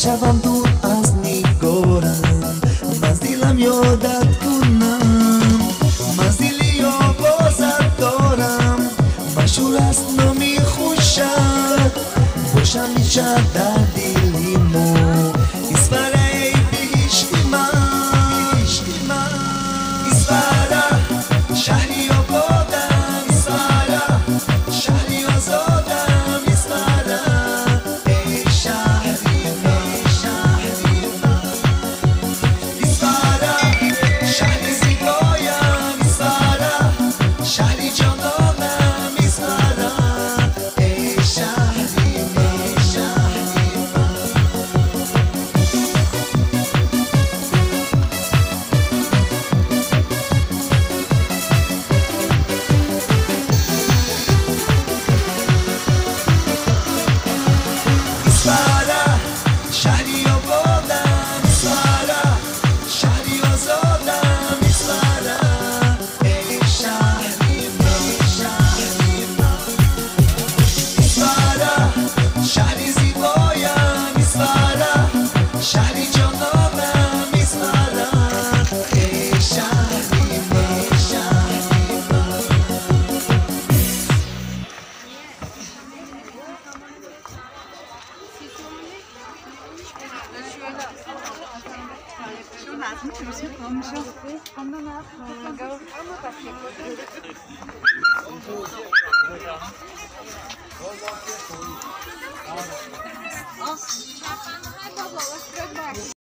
نشوم دور از نگارم، منزلم یادت کنم، منزلی آوازت دارم، مشهور است نامی خوشت، باشم میشه در دلی مو ایسپاره ای بهشتی من، ایسپاره شهری آبادم، ایسپاره شهری آزادم، ایسپاره ای شهری من، ایسپاره شهری زیبایم، ایسپاره شهری جانانم، ایسپاره ای شهری من، ایسپاره شهری آبادم، ایسپاره شهری آزادم، ایسپاره ای شهری من، ایسپاره شهری زیبایم، ایسپاره شهری جانانم، ایسپاره ای شهری من. Schon hast du mich mitgekommen schon. Komm noch nach.